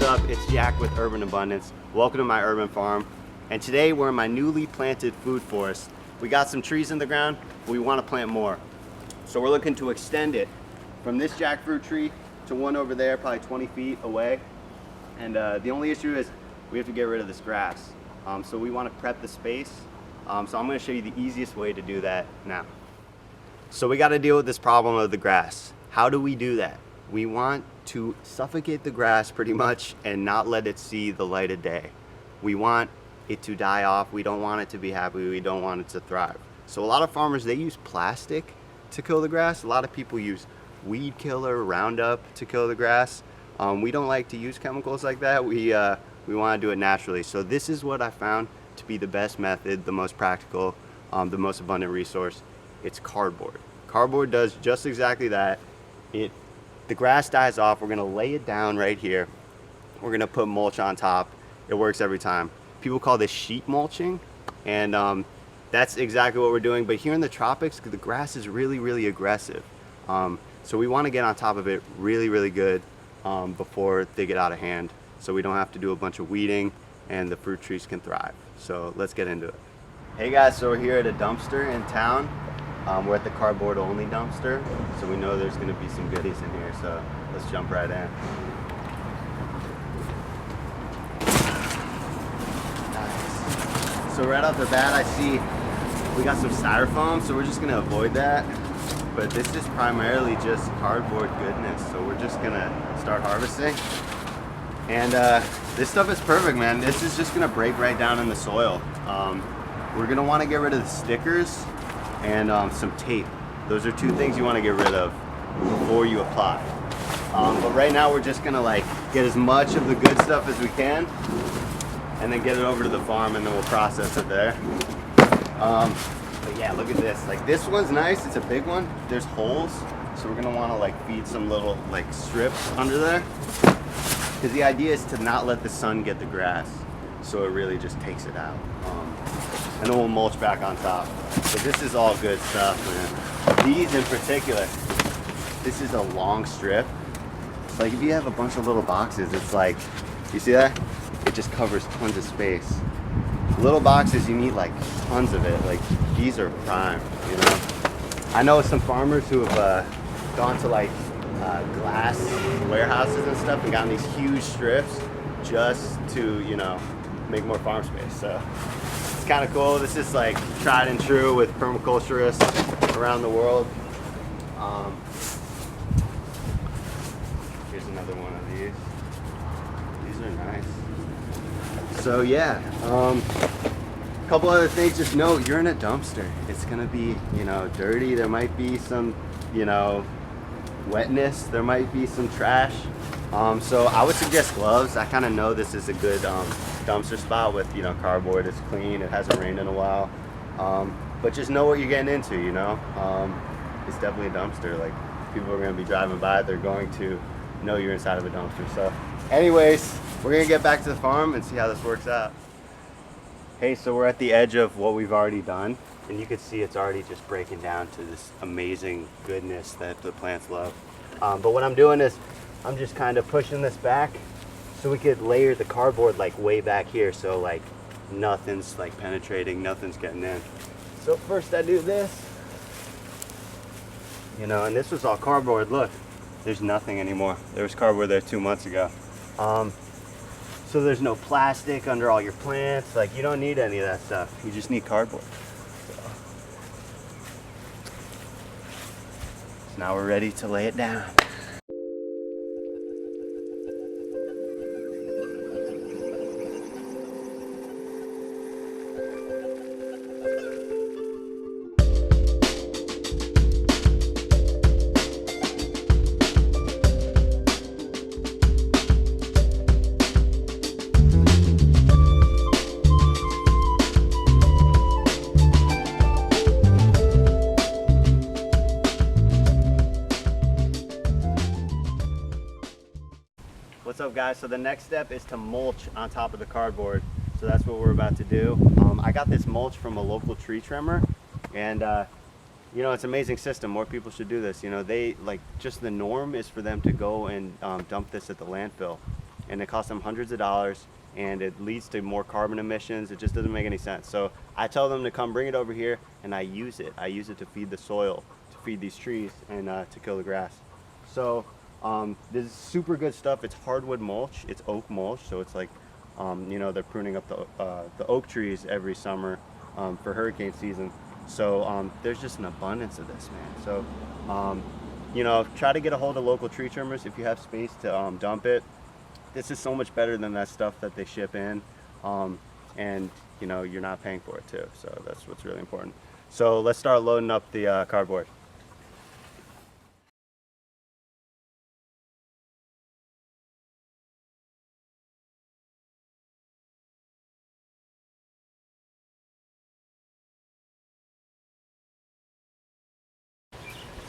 what's up? It's Jack with Urban Abundance. Welcome to my urban farm. And today we're in my newly planted food forest. We got some trees in the ground, but we want to plant more. So we're looking to extend it from this jackfruit tree to one over there, probably 20 feet away. And the only issue is we have to get rid of this grass. So we want to prep the space. So I'm going to show you the easiest way to do that now. So we got to deal with this problem of the grass. How do we do that? We want to suffocate the grass pretty much and not let it see the light of day. We want it to die off. We don't want it to be happy. We don't want it to thrive. So a lot of farmers, they use plastic to kill the grass. A lot of people use weed killer, Roundup to kill the grass. We don't like to use chemicals like that. We want to do it naturally. So this is what I found to be the best method, the most practical, the most abundant resource. It's cardboard. Cardboard does just exactly that. The grass dies off. We're gonna lay it down right here. We're gonna put mulch on top. It works every time. People call this sheet mulching, and that's exactly what we're doing. But here in the tropics, the grass is really, really aggressive. So we want to get on top of it really, really good before they get out of hand, so we don't have to do a bunch of weeding and the fruit trees can thrive. So let's get into it. Hey guys, so we're here at a dumpster in town. We're at the cardboard only dumpster, so we know there's going to be some goodies in here, so let's jump right in. Nice. So right off the bat I see we got some styrofoam, so we're just going to avoid that. But this is primarily just cardboard goodness, so we're just going to start harvesting. And this stuff is perfect, man. This is just going to break right down in the soil. We're going to want to get rid of the stickers and some tape. Those are two things you want to get rid of before you apply. But right now we're just gonna get as much of the good stuff as we can and then get it over to the farm, and then we'll process it there. But yeah, look at this. This one's nice. It's a big one. There's holes, so we're gonna want to feed some little strips under there, because the idea is to not let the sun get the grass, so it really just takes it out. And then we'll mulch back on top. But this is all good stuff, man. These in particular, this is a long strip. If you have a bunch of little boxes, it's you see that? It just covers tons of space. Little boxes, you need tons of it. These are prime, you know? I know some farmers who have gone to glass warehouses and stuff and gotten these huge strips just to, make more farm space. So it's kind of cool. This is tried and true with permaculturists around the world. Here's another one of these. These are nice. So yeah, a couple other things. Just know you're in a dumpster. It's gonna be, dirty. There might be some, wetness. There might be some trash. So I would suggest gloves. I kind of know this is a good dumpster spot with, cardboard. It's clean. It hasn't rained in a while. But just know what you're getting into, It's definitely a dumpster. People are going to be driving by. They're going to know you're inside of a dumpster. So anyways, we're going to get back to the farm and see how this works out. Hey, so we're at the edge of what we've already done. And you can see it's already just breaking down to this amazing goodness that the plants love. But what I'm doing is I'm just kind of pushing this back so we could layer the cardboard way back here, so nothing's penetrating, nothing's getting in. So first I do this, and this was all cardboard. Look, there's nothing anymore. There was cardboard there 2 months ago. So there's no plastic under all your plants. You don't need any of that stuff. You just need cardboard. So now we're ready to lay it down. What's up guys? So the next step is to mulch on top of the cardboard. So that's what we're about to do. I got this mulch from a local tree trimmer, and it's an amazing system. More people should do this. They just the norm is for them to go and dump this at the landfill. and it costs them hundreds of dollars, and it leads to more carbon emissions. It just doesn't make any sense. So I tell them to come bring it over here, and I use it. I use it to feed the soil, to feed these trees, and to kill the grass. So this is super good stuff. It's hardwood mulch. It's oak mulch. So it's like, you know, they're pruning up the oak trees every summer for hurricane season. So there's just an abundance of this, man. So, you know, try to get a hold of local tree trimmers if you have space to dump it. This is so much better than that stuff that they ship in, and you know, you're not paying for it too. So that's what's really important. So let's start loading up the cardboard.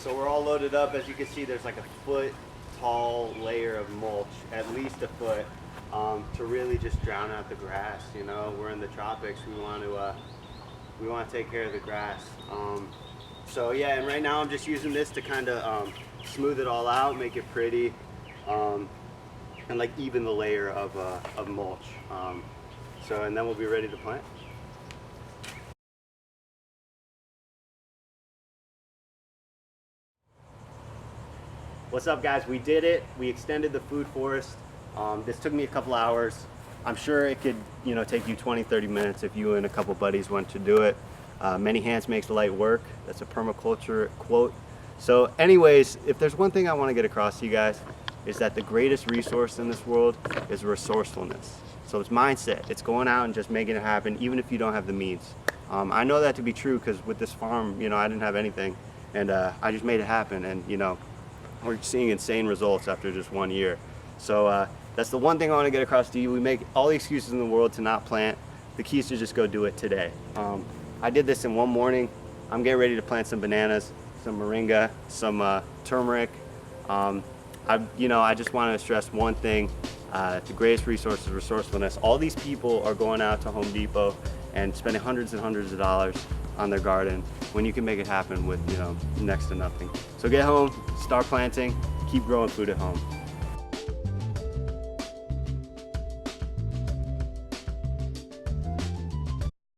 So we're all loaded up. As you can see, there's like a foot tall layer of mulch, at least a foot, to really just drown out the grass. You know, we're in the tropics. We want to take care of the grass. So yeah, and right now I'm just using this to kind of smooth it all out, make it pretty, and like even the layer of mulch. So and then we'll be ready to plant. What's up, guys? We did it. We extended the food forest. This took me a couple hours. I'm sure it could, you know, take you 20-30 minutes if you and a couple buddies went to do it. Many hands makes light work. That's a permaculture quote. So anyways, if there's one thing I want to get across to you guys, is that the greatest resource in this world is resourcefulness. So it's mindset. It's going out and just making it happen, even if you don't have the means. I know that to be true because with this farm, you know, I didn't have anything, and I just made it happen. And you know, we're seeing insane results after just 1 year. So that's the one thing I want to get across to you. We make all the excuses in the world to not plant. The key is to just go do it today. I did this in one morning. I'm getting ready to plant some bananas, some moringa, some turmeric. I just want to stress one thing. The greatest resource is resourcefulness. All these people are going out to Home Depot and spending hundreds and hundreds of dollars on their garden when you can make it happen with, you know, next to nothing. So get home, start planting, keep growing food at home.